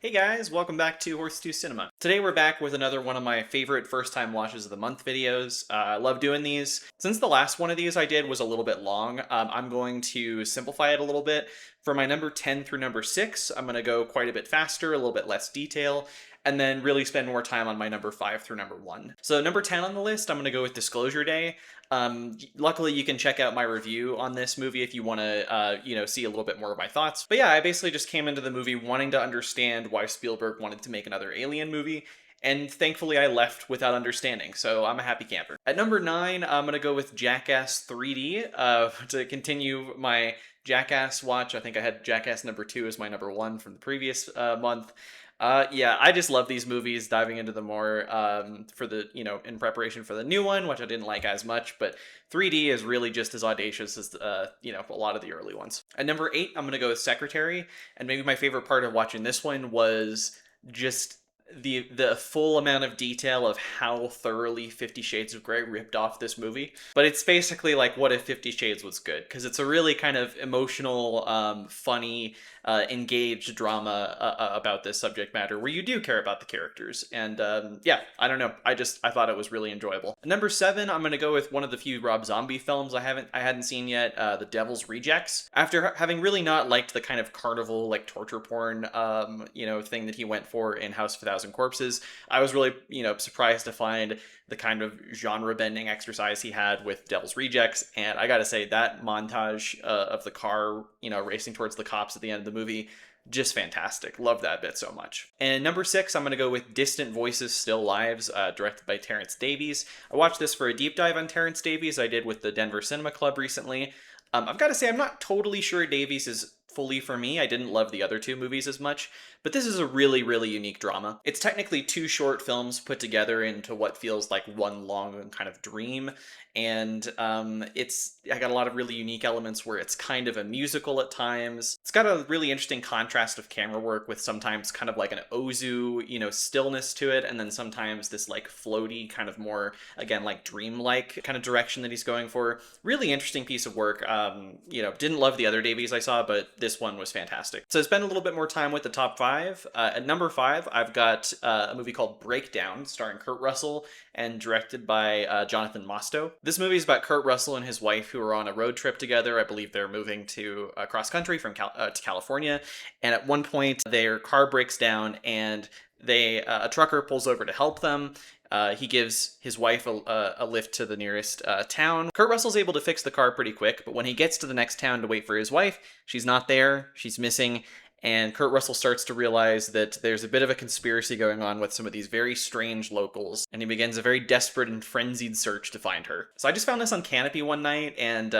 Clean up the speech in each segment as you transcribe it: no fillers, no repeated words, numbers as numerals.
Hey guys, welcome back to Horse 2 Cinema. Today we're back with another one of my favorite first time watches of the month videos. I love doing these. Since the last one of these I did was a little bit long, I'm going to simplify it a little bit. For my number 10 through number 6, I'm going to go quite a bit faster, a little bit less detail, and then really spend more time on my number 5 through number 1. So number 10 on the list, I'm going to go with Disclosure Day. Luckily, you can check out my review on this movie if you want to, see a little bit more of my thoughts. But yeah, I basically just came into the movie wanting to understand why Spielberg wanted to make another Alien movie, and thankfully I left without understanding, so I'm a happy camper. At number 9, I'm gonna go with Jackass 3D to continue my Jackass watch. I think I had Jackass number 2 as my number 1 from the previous month. Yeah, I just love these movies, diving into them more for the, in preparation for the new one, which I didn't like as much, but 3D is really just as audacious as, a lot of the early ones. At number 8, I'm going to go with Secretary, and maybe my favorite part of watching this one was just the full amount of detail of how thoroughly 50 Shades of Grey ripped off this movie. But it's basically like what if 50 Shades was good, because it's a really kind of emotional, funny, engaged drama about this subject matter where you do care about the characters. And yeah, I don't know, I thought it was really enjoyable. Number 7, I'm gonna go with one of the few Rob Zombie films I hadn't seen yet, The Devil's Rejects. After having really not liked the kind of carnival, like torture porn thing that he went for in House of a Thousand Corpses, I was really surprised to find the kind of genre bending exercise he had with Devil's Rejects. And I gotta say, that montage of the car racing towards the cops at the end of the movie, just fantastic. Love that bit so much. And number 6, I'm going to go with Distant Voices, Still Lives, directed by Terrence Davies. I watched this for a deep dive on Terrence Davies I did with the Denver Cinema Club recently. I've got to say, I'm not totally sure Davies is fully for me. I didn't love the other two movies as much, but this is a really, really unique drama. It's technically two short films put together into what feels like one long kind of dream, and I got a lot of really unique elements where it's kind of a musical at times. It's got a really interesting contrast of camera work with sometimes kind of like an Ozu, stillness to it, and then sometimes this like floaty kind of more, again, like dreamlike kind of direction that he's going for. Really interesting piece of work. Didn't love the other Davies I saw, but this one was fantastic. So spend a little bit more time with the top 5. At number 5, I've got a movie called Breakdown, starring Kurt Russell and directed by Jonathan Mostow. This movie is about Kurt Russell and his wife who are on a road trip together. I believe they're moving to cross country from to California, and at one point their car breaks down and a trucker pulls over to help them. He gives his wife a lift to the nearest town. Kurt Russell's able to fix the car pretty quick, but when he gets to the next town to wait for his wife, she's not there, she's missing, and Kurt Russell starts to realize that there's a bit of a conspiracy going on with some of these very strange locals, and he begins a very desperate and frenzied search to find her. So I just found this on Canopy one night, and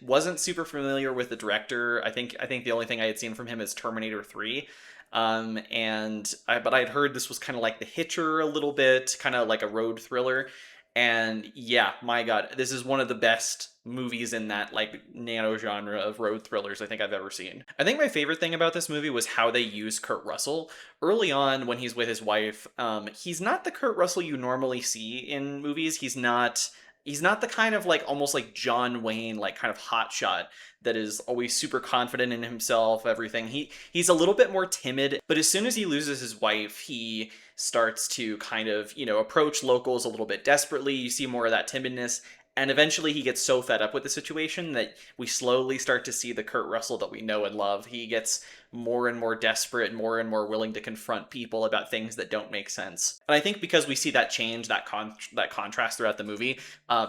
wasn't super familiar with the director. I think the only thing I had seen from him is Terminator 3. But I'd heard this was kind of like The Hitcher a little bit, kind of like a road thriller. And yeah, my God, this is one of the best movies in that like nano genre of road thrillers I think I've ever seen. I think my favorite thing about this movie was how they use Kurt Russell. Early on when he's with his wife, he's not the Kurt Russell you normally see in movies. He's not the kind of like almost like John Wayne, like kind of hotshot that is always super confident in himself, everything. He's a little bit more timid, but as soon as he loses his wife, he starts to kind of, approach locals a little bit desperately. You see more of that timidness. And eventually he gets so fed up with the situation that we slowly start to see the Kurt Russell that we know and love. He gets more and more desperate, more and more willing to confront people about things that don't make sense. And I think because we see that change, that contrast throughout the movie,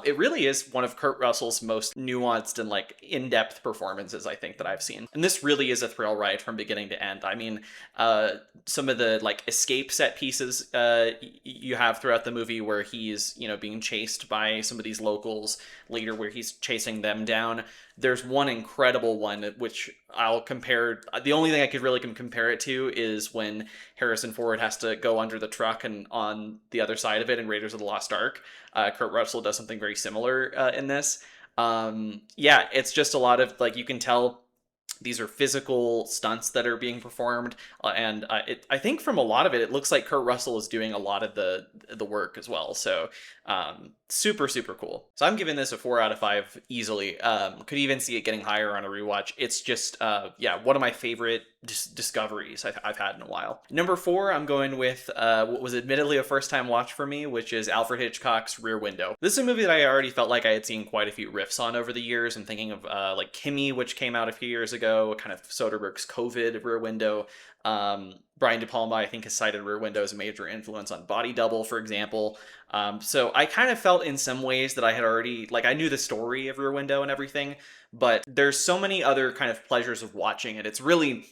it really is one of Kurt Russell's most nuanced and like in-depth performances I think that I've seen. And this really is a thrill ride from beginning to end. I mean, some of the like escape set pieces you have throughout the movie where he's being chased by some of these locals later, where he's chasing them down. There's one incredible one which I'll compare. The only thing I could really compare it to is when Harrison Ford has to go under the truck, and on the other side of it in Raiders of the Lost Ark, Kurt Russell does something very similar in this. Yeah, it's just a lot of like, you can tell These are physical stunts that are being performed, and I think from a lot of it, it looks like Kurt Russell is doing a lot of the work as well. So super super cool. So I'm giving this a 4 out of 5 easily. Could even see it getting higher on a rewatch. It's just yeah, one of my favorite discoveries I've had in a while. Number 4, I'm going with what was admittedly a first time watch for me, which is Alfred Hitchcock's Rear Window. This is a movie that I already felt like I had seen quite a few riffs on over the years. I'm thinking of like Kimmy, which came out a few years ago, kind of Soderbergh's COVID Rear Window. Brian De Palma, I think, has cited Rear Window as a major influence on Body Double, for example. So I kind of felt in some ways that I had already, like, I knew the story of Rear Window and everything, but there's so many other kind of pleasures of watching it. It's really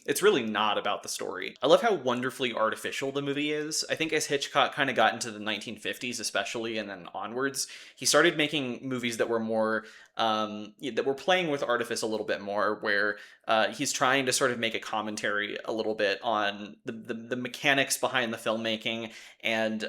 not about the story. I love how wonderfully artificial the movie is. I think as Hitchcock kind of got into the 1950s, especially, and then onwards, he started making movies that were more that were playing with artifice a little bit more, where he's trying to sort of make a commentary a little bit on the mechanics behind the filmmaking, and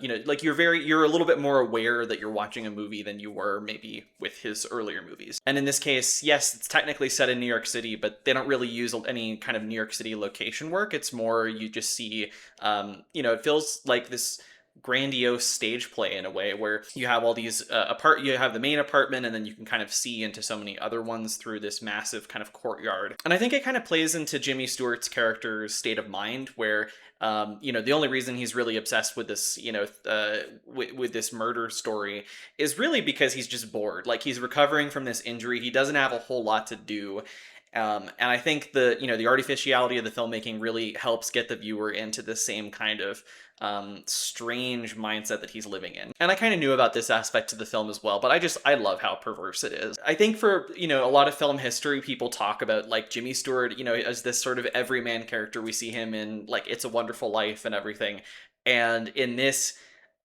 you know, like you're a little bit more aware that you're watching a movie than you were maybe with his earlier movies. And in this case, yes, it's technically set in New York City, but they don't really use any kind of New York City location work. It's more you just see, you know, it feels like this grandiose stage play in a way, where you have all these you have the main apartment, and then you can kind of see into so many other ones through this massive kind of courtyard. And I think it kind of plays into Jimmy Stewart's character's state of mind, where you know, the only reason he's really obsessed with this, you know, with this murder story is really because he's just bored. Like, he's recovering from this injury. He doesn't have a whole lot to do. And I think the artificiality of the filmmaking really helps get the viewer into the same kind of strange mindset that he's living in. And I kind of knew about this aspect of the film as well, but I love how perverse it is. I think for, you know, a lot of film history, people talk about like Jimmy Stewart, you know, as this sort of everyman character. We see him in like It's a Wonderful Life and everything. And in this,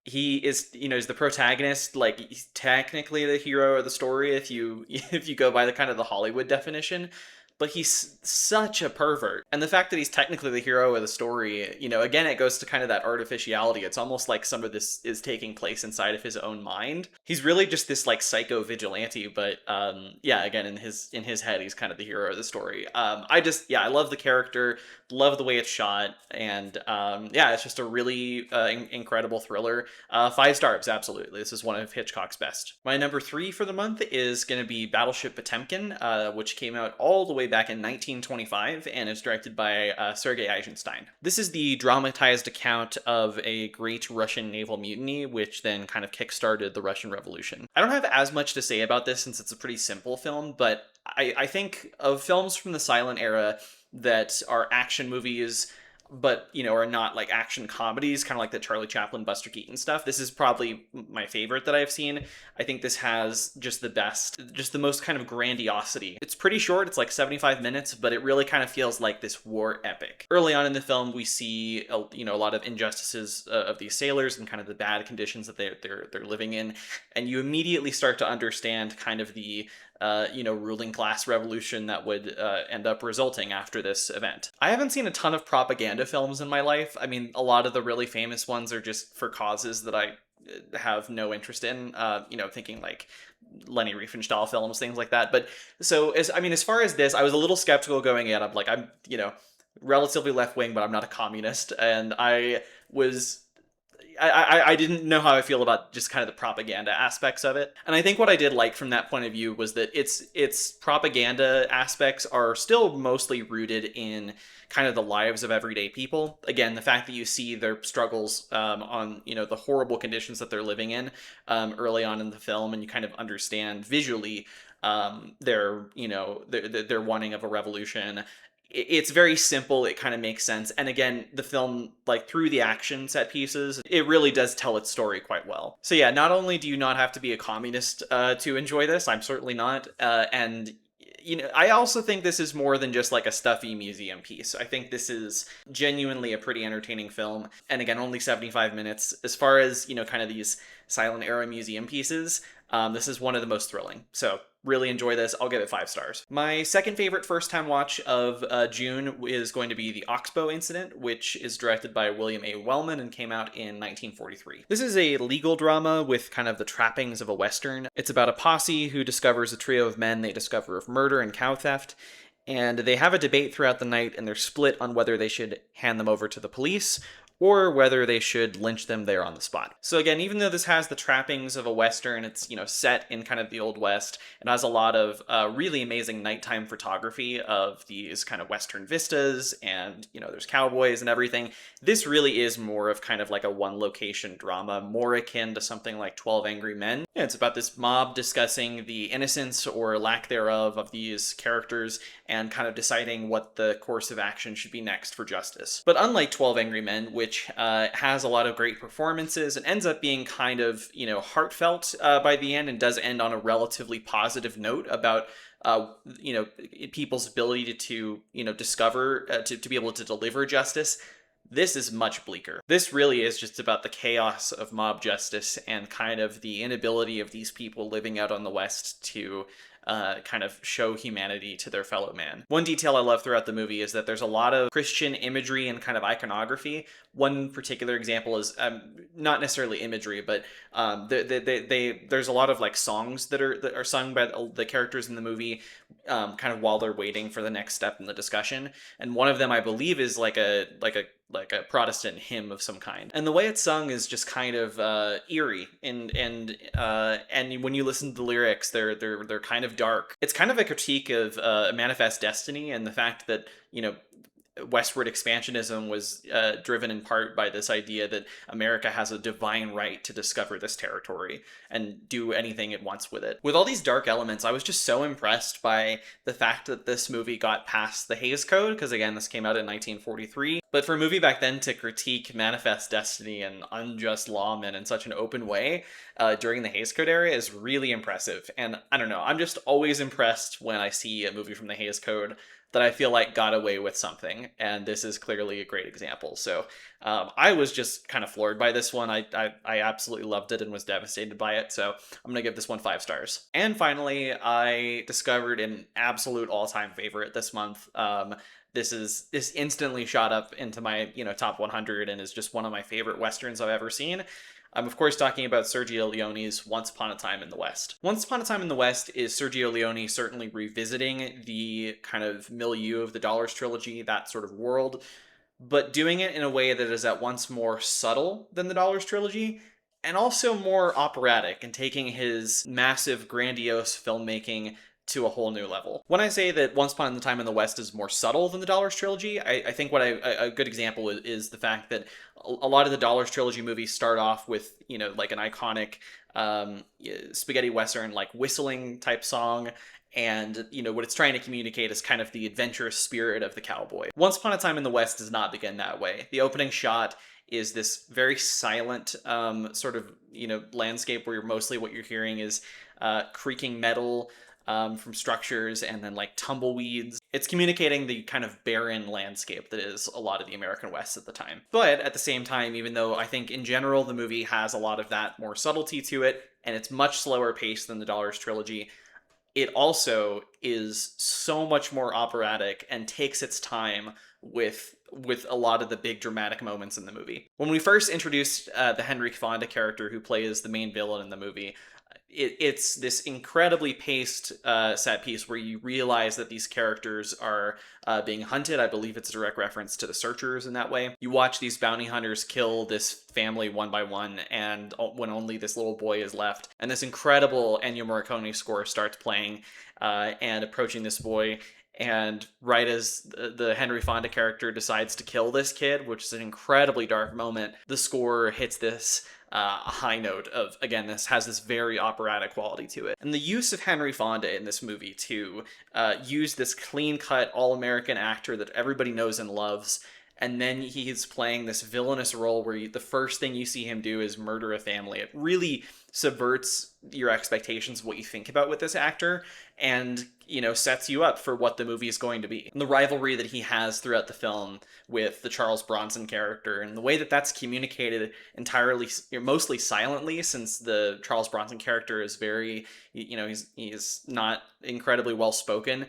he is, you know, is the protagonist. Like, he's technically the hero of the story if you go by the kind of the Hollywood definition, but he's such a pervert. And the fact that he's technically the hero of the story, you know, again, it goes to kind of that artificiality. It's almost like some of this is taking place inside of his own mind. He's really just this like psycho vigilante, but yeah, again, in his head, he's kind of the hero of the story. I love the character, love the way it's shot, and yeah, it's just a really incredible thriller. 5 stars, absolutely. This is one of Hitchcock's best. My number 3 for the month is going to be Battleship Potemkin, which came out all the way back in 1925 and is directed by Sergei Eisenstein. This is the dramatized account of a great Russian naval mutiny, which then kind of kickstarted the Russian Revolution. I don't have as much to say about this since it's a pretty simple film, but I think of films from the silent era that are action movies, but, you know, are not like action comedies, kind of like the Charlie Chaplin, Buster Keaton stuff. This is probably my favorite that I've seen. I think this has just the most kind of grandiosity. It's pretty short. It's like 75 minutes, but it really kind of feels like this war epic. Early on in the film, we see, you know, a lot of injustices of these sailors and kind of the bad conditions that they're living in. And you immediately start to understand kind of the you know, ruling class revolution that would end up resulting after this event. I haven't seen a ton of propaganda films in my life. I mean, a lot of the really famous ones are just for causes that I have no interest in, you know, thinking like Leni Riefenstahl films, things like that. But so, as far as this, I was a little skeptical going in. I'm like, I'm, you know, relatively left wing, but I'm not a communist. And I didn't know how I feel about just kind of the propaganda aspects of it. And I think what I did like from that point of view was that its propaganda aspects are still mostly rooted in kind of the lives of everyday people. Again, the fact that you see their struggles on, you know, the horrible conditions that they're living in early on in the film, and you kind of understand visually their wanting of a revolution. It's very simple. It kind of makes sense. And again, the film, like through the action set pieces, it really does tell its story quite well. So yeah, not only do you not have to be a communist to enjoy this, I'm certainly not. And you know, I also think this is more than just like a stuffy museum piece. I think this is genuinely a pretty entertaining film. And again, only 75 minutes. As far as, you know, kind of these silent era museum pieces, this is one of the most thrilling. So really enjoy this. I'll give it 5 stars. My second favorite first time watch of June is going to be The Oxbow Incident, which is directed by William A. Wellman and came out in 1943. This is a legal drama with kind of the trappings of a Western. It's about a posse who discovers a trio of men they discover of murder and cow theft. And they have a debate throughout the night, and they're split on whether they should hand them over to the police or whether they should lynch them there on the spot. So again, even though this has the trappings of a Western, it's, set in kind of the Old West, it has a lot of really amazing nighttime photography of these kind of Western vistas, and, there's cowboys and everything. This really is more of kind of like a one-location drama, more akin to something like 12 Angry Men. Yeah, it's about this mob discussing the innocence or lack thereof of these characters and kind of deciding what the course of action should be next for justice. But unlike 12 Angry Men, which has a lot of great performances and ends up being kind of, heartfelt by the end, and does end on a relatively positive note about people's ability to discover, to be able to deliver justice. This is much bleaker. This really is just about the chaos of mob justice and kind of the inability of these people living out on the West to kind of show humanity to their fellow man. One detail I love throughout the movie is that there's a lot of Christian imagery and kind of iconography. One particular example is not necessarily imagery, but there's a lot of like songs that are sung by the characters in the movie, kind of while they're waiting for the next step in the discussion. And one of them, I believe, is like a Protestant hymn of some kind, and the way it's sung is just kind of eerie, and when you listen to the lyrics, they're kind of dark. It's kind of a critique of Manifest Destiny and the fact that westward expansionism was driven in part by this idea that America has a divine right to discover this territory and do anything it wants with it. With all these dark elements, I was just so impressed by the fact that this movie got past the Hays Code, because again, this came out in 1943. But for a movie back then to critique Manifest Destiny and unjust lawmen in such an open way during the Hays Code era is really impressive. And I don't know, I'm just always impressed when I see a movie from the Hays Code that I feel like got away with something, and this is clearly a great example. So I was just kind of floored by this one. I absolutely loved it and was devastated by it, so I'm gonna give this one 5 stars. And finally, I discovered an absolute all-time favorite this month. This instantly shot up into my top 100 and is just one of my favorite Westerns I've ever seen. I'm of course talking about Sergio Leone's Once Upon a Time in the West. Once Upon a Time in the West is Sergio Leone certainly revisiting the kind of milieu of the Dollars trilogy, that sort of world, but doing it in a way that is at once more subtle than the Dollars trilogy and also more operatic, and taking his massive, grandiose filmmaking to a whole new level. When I say that Once Upon a Time in the West is more subtle than the Dollars trilogy, I think a good example is the fact that a lot of the Dollars trilogy movies start off with, like an iconic spaghetti western, like whistling type song, and what it's trying to communicate is kind of the adventurous spirit of the cowboy. Once Upon a Time in the West does not begin that way. The opening shot is this very silent sort of landscape where mostly what you're hearing is creaking metal from structures, and then like tumbleweeds. It's communicating the kind of barren landscape that is a lot of the American West at the time. But at the same time, even though I think in general the movie has a lot of that more subtlety to it, and it's much slower paced than the Dollars trilogy, it also is so much more operatic and takes its time with a lot of the big dramatic moments in the movie. When we first introduced the Henry Fonda character who plays the main villain in the movie, it's this incredibly paced set piece where you realize that these characters are being hunted. I believe it's a direct reference to The Searchers in that way. You watch these bounty hunters kill this family one by one, and when only this little boy is left, and this incredible Ennio Morricone score starts playing and approaching this boy. And right as the Henry Fonda character decides to kill this kid, which is an incredibly dark moment, the score hits this high note of, again, this has this very operatic quality to it. And the use of Henry Fonda in this movie to use this clean-cut, all-American actor that everybody knows and loves, and then he's playing this villainous role where the first thing you see him do is murder a family. It really subverts your expectations of what you think about with this actor, and sets you up for what the movie is going to be. And the rivalry that he has throughout the film with the Charles Bronson character, and the way that that's communicated entirely, mostly silently, since the Charles Bronson character is very, he's not incredibly well spoken.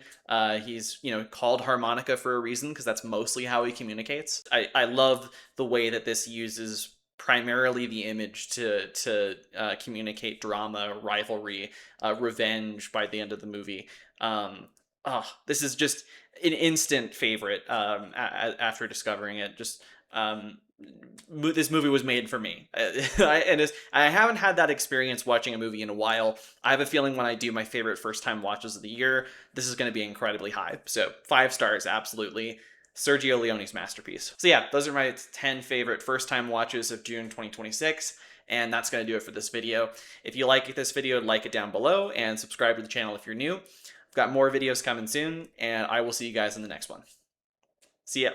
He's called Harmonica for a reason, because that's mostly how he communicates. I love the way that this uses primarily the image to communicate drama, rivalry, revenge by the end of the movie. this is just an instant favorite. After discovering it, just this movie was made for me. I haven't had that experience watching a movie in a while. I have a feeling when I do my favorite first time watches of the year, this is going to be incredibly high. So 5 stars, absolutely. Sergio Leone's masterpiece. So yeah, those are my 10 favorite first time watches of June 2026. And that's going to do it for this video. If you like this video, like it down below and subscribe to the channel if you're new. I've got more videos coming soon, and I will see you guys in the next one. See ya.